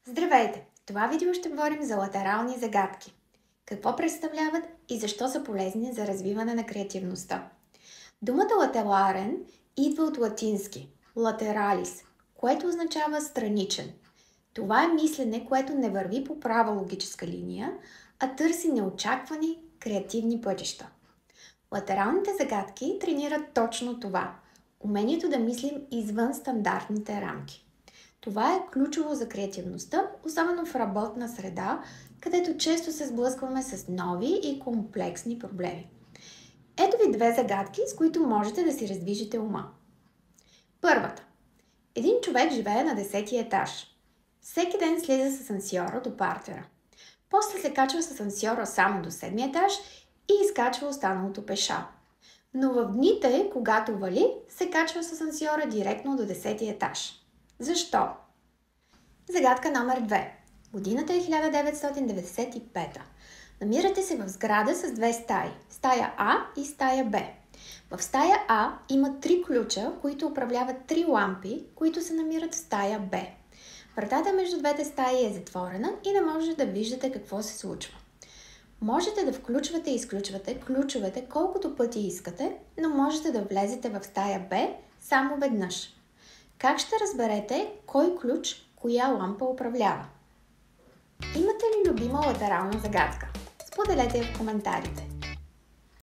Здравейте! В това видео ще говорим за латерални загадки. Какво представляват и защо са полезни за развиване на креативността? Думата лателарен идва от латински laterалис, което означава страничен. Това е мислене, което не върви по права логическа линия, а търси неочаквани креативни пътища. Латералните загадки тренират точно това – умението да мислим извън стандартните рамки. Това е ключово за креативността, особено в работна среда, където често се сблъскваме с нови и комплексни проблеми. Ето ви две загадки, с които можете да си раздвижите ума. Първата. Един човек живее на 10-ти етаж. Всеки ден слиза с асансьора до партера. После се качва с асансьора само до 7-ми етаж и изкачва останалото пеша. Но в дните, когато вали, се качва с асансьора директно до 10-ти етаж. Защо? Загадка номер 2. Годината е 1995. Намирате се в сграда с две стаи. Стая А и стая Б. В стая А има 3 ключа, които управляват 3 лампи, които се намират в стая Б. Вратата между двете стаи е затворена и не можете да виждате какво се случва. Можете да включвате и изключвате ключовете колкото пъти искате, но можете да влезете в стая Б само веднъж. Как ще разберете кой ключ коя лампа управлява? Имате ли любима латерална загадка? Споделете я в коментарите.